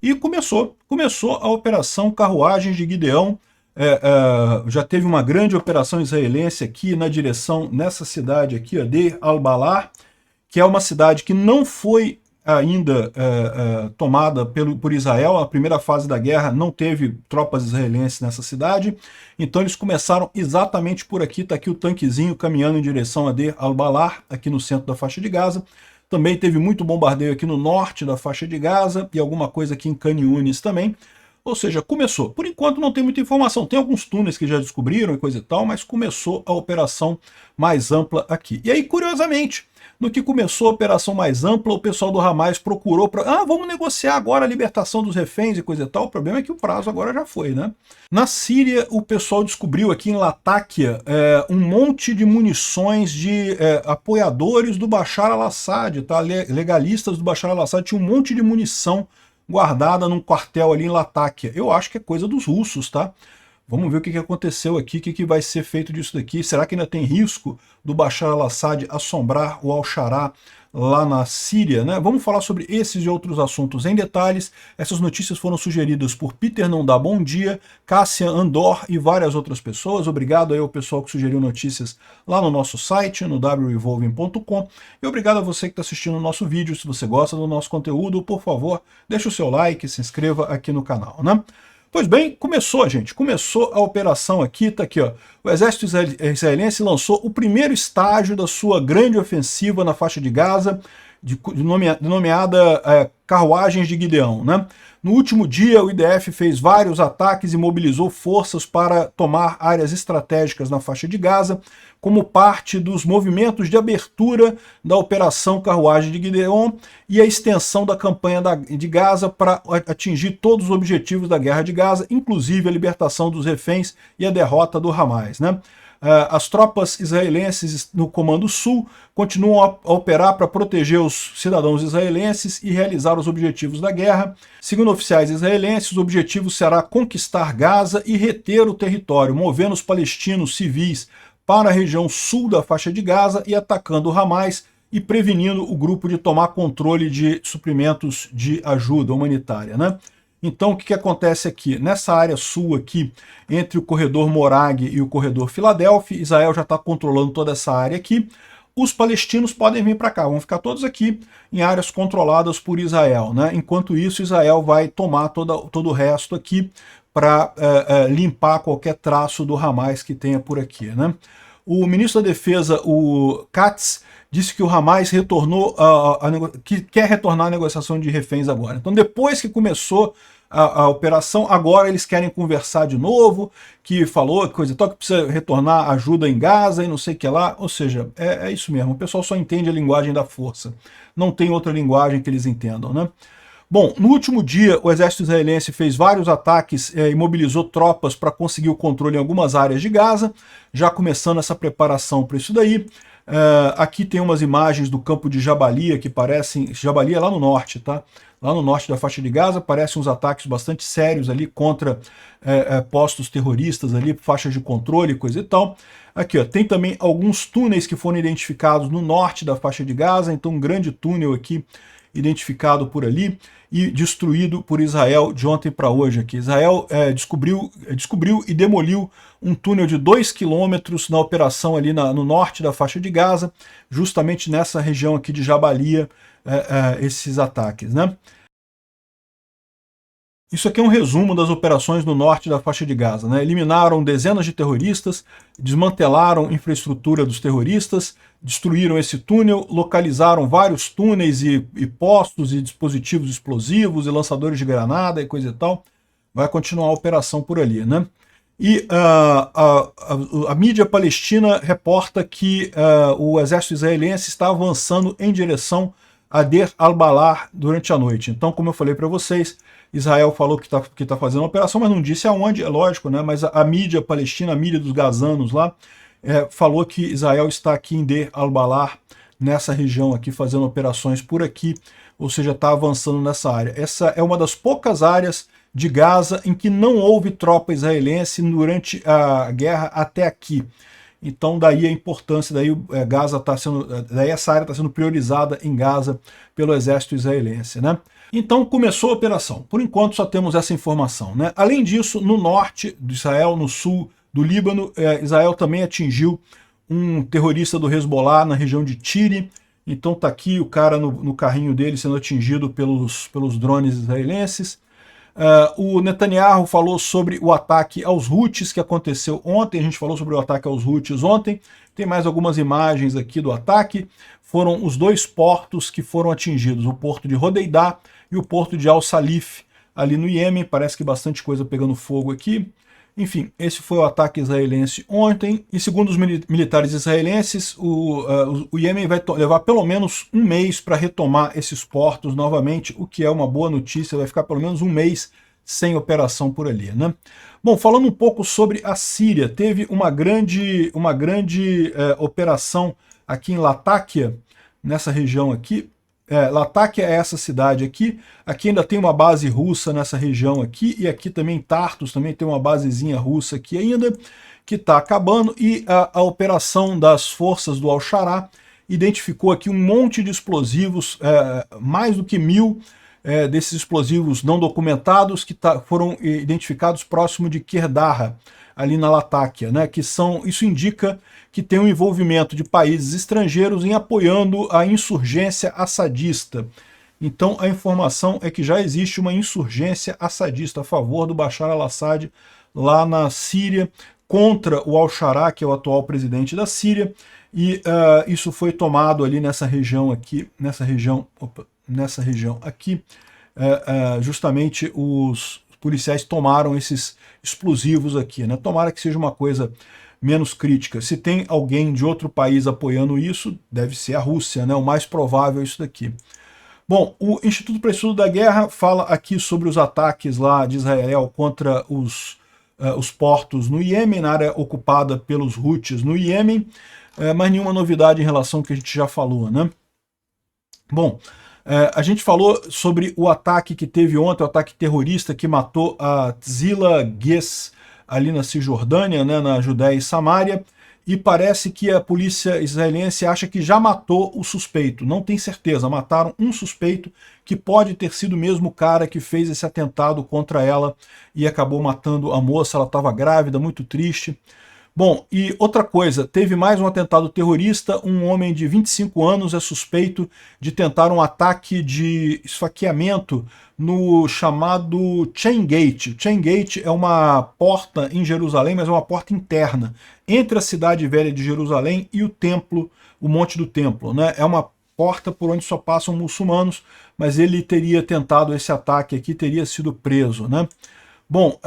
E começou a Operação Carruagens de Gideão. Já teve uma grande operação israelense aqui na direção, nessa cidade aqui, ó, de Al-Balar, que é uma cidade que não foi ainda tomada por Israel. A primeira fase da guerra não teve tropas israelenses nessa cidade, então eles começaram exatamente por aqui. Está aqui o tanquezinho caminhando em direção a Deir al-Balar, aqui no centro da faixa de Gaza. Também teve muito bombardeio aqui no norte da faixa de Gaza e alguma coisa aqui em Khan Yunis também. Ou seja, começou. Por enquanto não tem muita informação. Tem alguns túneis que já descobriram e coisa e tal, mas começou a operação mais ampla aqui. E aí, curiosamente, no que começou a operação mais ampla, o pessoal do Hamas procurou para... vamos negociar agora a libertação dos reféns e coisa e tal. O problema é que o prazo agora já foi, né? Na Síria, o pessoal descobriu aqui em Latáquia um monte de munições de apoiadores do Bashar al-Assad, tá? Legalistas do Bashar al-Assad. Tinha um monte de munição guardada num quartel ali em Latáquia. Eu acho que é coisa dos russos, tá? Vamos ver o que aconteceu aqui, o que vai ser feito disso daqui. Será que ainda tem risco do Bashar al-Assad assombrar o Al-Sharaa lá na Síria, né? Vamos falar sobre esses e outros assuntos em detalhes. Essas notícias foram sugeridas por Peter Não Dá Bom Dia, Cássia Andor e várias outras pessoas. Obrigado aí ao pessoal que sugeriu notícias lá no nosso site, no wrevolving.com. E obrigado a você que está assistindo o nosso vídeo. Se você gosta do nosso conteúdo, por favor, deixa o seu like e se inscreva aqui no canal, né? Pois bem, começou, gente. Começou a operação aqui, tá aqui, ó. O exército israelense lançou o primeiro estágio da sua grande ofensiva na faixa de Gaza, denominada Carruagens de Gideão, né? No último dia, o IDF fez vários ataques e mobilizou forças para tomar áreas estratégicas na faixa de Gaza, como parte dos movimentos de abertura da Operação Carruagem de Gideon e a extensão da campanha de Gaza para atingir todos os objetivos da Guerra de Gaza, inclusive a libertação dos reféns e a derrota do Hamas, né? As tropas israelenses no Comando Sul continuam a operar para proteger os cidadãos israelenses e realizar os objetivos da guerra. Segundo oficiais israelenses, o objetivo será conquistar Gaza e reter o território, movendo os palestinos civis para a região sul da faixa de Gaza e atacando o Hamas e prevenindo o grupo de tomar controle de suprimentos de ajuda humanitária, né? Então, o que acontece aqui? Nessa área sul aqui, entre o corredor Morag e o corredor Filadélfia, Israel já está controlando toda essa área aqui. Os palestinos podem vir para cá, vão ficar todos aqui em áreas controladas por Israel, né? Enquanto isso, Israel vai tomar todo o resto aqui para limpar qualquer traço do Hamas que tenha por aqui, né? O ministro da Defesa, o Katz, disse que o Hamas retornou que quer retornar à negociação de reféns agora. Então, depois que começou a operação, agora eles querem conversar de novo, que falou coisa e tal, que precisa retornar ajuda em Gaza e não sei o que lá. Ou seja, é isso mesmo, o pessoal só entende a linguagem da força. Não tem outra linguagem que eles entendam, né? Bom, no último dia, o exército israelense fez vários ataques e mobilizou tropas para conseguir o controle em algumas áreas de Gaza, já começando essa preparação para isso daí. Aqui tem umas imagens do campo de Jabalia que parecem... Jabalia é lá no norte, tá? Lá no norte da faixa de Gaza, parecem uns ataques bastante sérios ali contra postos terroristas ali, faixas de controle e coisa e tal. Aqui, ó, tem também alguns túneis que foram identificados no norte da faixa de Gaza, então um grande túnel aqui identificado por ali e destruído por Israel de ontem para hoje aqui. Israel descobriu e demoliu um túnel de 2 quilômetros na operação ali no norte da faixa de Gaza, justamente nessa região aqui de Jabalia, esses ataques, né? Isso aqui é um resumo das operações no norte da faixa de Gaza, né? Eliminaram dezenas de terroristas, desmantelaram infraestrutura dos terroristas, destruíram esse túnel, localizaram vários túneis e postos e dispositivos explosivos e lançadores de granada e coisa e tal. Vai continuar a operação por ali, né? E a mídia palestina reporta que o exército israelense está avançando em direção a Deir al-Balar durante a noite. Então, como eu falei para vocês, Israel falou que tá fazendo uma operação, mas não disse aonde, é lógico, né? Mas a mídia palestina, a mídia dos gazanos lá, falou que Israel está aqui em Deir al-Balar, nessa região aqui, fazendo operações por aqui, ou seja, está avançando nessa área. Essa é uma das poucas áreas de Gaza em que não houve tropa israelense durante a guerra até aqui. Então daí a importância, daí Gaza tá sendo, daí essa área está sendo priorizada em Gaza pelo exército israelense, né? Então começou a operação. Por enquanto só temos essa informação, né? Além disso, no norte de Israel, no sul do Líbano, Israel também atingiu um terrorista do Hezbollah na região de Tire. Então tá aqui o cara no carrinho dele sendo atingido pelos drones israelenses. O Netanyahu falou sobre o ataque aos Houthis que aconteceu ontem. A gente falou sobre o ataque aos Houthis ontem. Tem mais algumas imagens aqui do ataque. Foram os dois portos que foram atingidos, o porto de Hodeida e o porto de Al-Salif, ali no Iêmen. Parece que bastante coisa pegando fogo aqui. Enfim, esse foi o ataque israelense ontem, e segundo os militares israelenses, o Iêmen vai levar pelo menos um mês para retomar esses portos novamente, o que é uma boa notícia, vai ficar pelo menos um mês sem operação por ali, né? Bom, falando um pouco sobre a Síria, teve uma grande operação aqui em Latáquia, nessa região aqui. Latáquia é essa cidade aqui ainda tem uma base russa nessa região aqui, e aqui também Tartus também tem uma basezinha russa aqui ainda, que está acabando, e a operação das forças do Al-Sharaa identificou aqui um monte de explosivos, mais do que 1000 desses explosivos não documentados que foram identificados próximo de Kerdarra, ali na Latáquia, né? Isso indica que tem um envolvimento de países estrangeiros em apoiando a insurgência assadista. Então a informação é que já existe uma insurgência assadista a favor do Bashar al-Assad lá na Síria, contra o Al-Sharaa, que é o atual presidente da Síria, e isso foi tomado ali nessa região aqui, justamente os policiais tomaram esses explosivos aqui, né? Tomara que seja uma coisa menos crítica. Se tem alguém de outro país apoiando isso, deve ser a Rússia, né? O mais provável é isso daqui. Bom, o Instituto para o Estudo da Guerra fala aqui sobre os ataques lá de Israel contra os portos no Iêmen, na área ocupada pelos Houthis no Iêmen, mas nenhuma novidade em relação ao que a gente já falou, né? Bom, a gente falou sobre o ataque que teve ontem, o ataque terrorista que matou a Tzila Guess, ali na Cisjordânia, né, na Judéia e Samária, e parece que a polícia israelense acha que já matou o suspeito. Não tem certeza, mataram um suspeito que pode ter sido mesmo o cara que fez esse atentado contra ela e acabou matando a moça. Ela estava grávida, muito triste. Bom, e outra coisa, teve mais um atentado terrorista. Um homem de 25 anos é suspeito de tentar um ataque de esfaqueamento no chamado Chain Gate. O Chain Gate é uma porta em Jerusalém, mas é uma porta interna, entre a cidade velha de Jerusalém e o templo, o Monte do Templo, né? É uma porta por onde só passam muçulmanos, mas ele teria tentado esse ataque aqui, teria sido preso, né? Bom,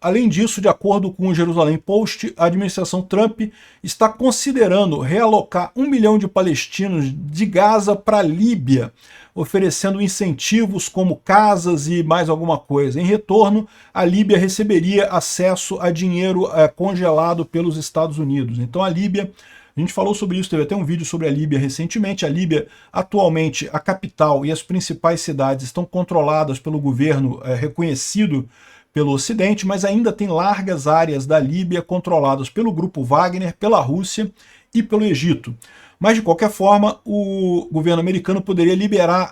além disso, de acordo com o Jerusalém Post, a administração Trump está considerando realocar 1 milhão de palestinos de Gaza para a Líbia, oferecendo incentivos como casas e mais alguma coisa. Em retorno, a Líbia receberia acesso a dinheiro congelado pelos Estados Unidos. Então a Líbia, a gente falou sobre isso, teve até um vídeo sobre a Líbia recentemente. A Líbia, atualmente, a capital e as principais cidades estão controladas pelo governo reconhecido pelo Ocidente, mas ainda tem largas áreas da Líbia controladas pelo grupo Wagner, pela Rússia e pelo Egito. Mas, de qualquer forma, o governo americano poderia liberar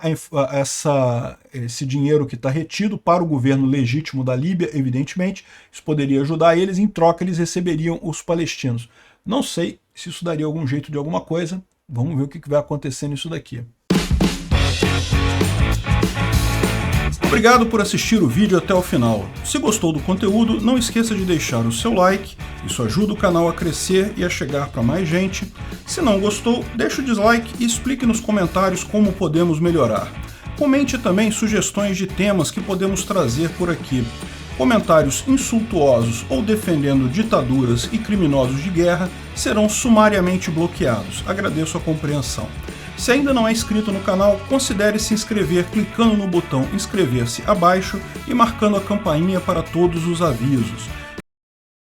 esse dinheiro que está retido para o governo legítimo da Líbia, evidentemente. Isso poderia ajudar eles, em troca eles receberiam os palestinos. Não sei se isso daria algum jeito de alguma coisa. Vamos ver o que vai acontecer nisso daqui. Obrigado por assistir o vídeo até o final. Se gostou do conteúdo, não esqueça de deixar o seu like, isso ajuda o canal a crescer e a chegar para mais gente. Se não gostou, deixe o dislike e explique nos comentários como podemos melhorar. Comente também sugestões de temas que podemos trazer por aqui. Comentários insultuosos ou defendendo ditaduras e criminosos de guerra serão sumariamente bloqueados. Agradeço a compreensão. Se ainda não é inscrito no canal, considere se inscrever clicando no botão inscrever-se abaixo e marcando a campainha para todos os avisos.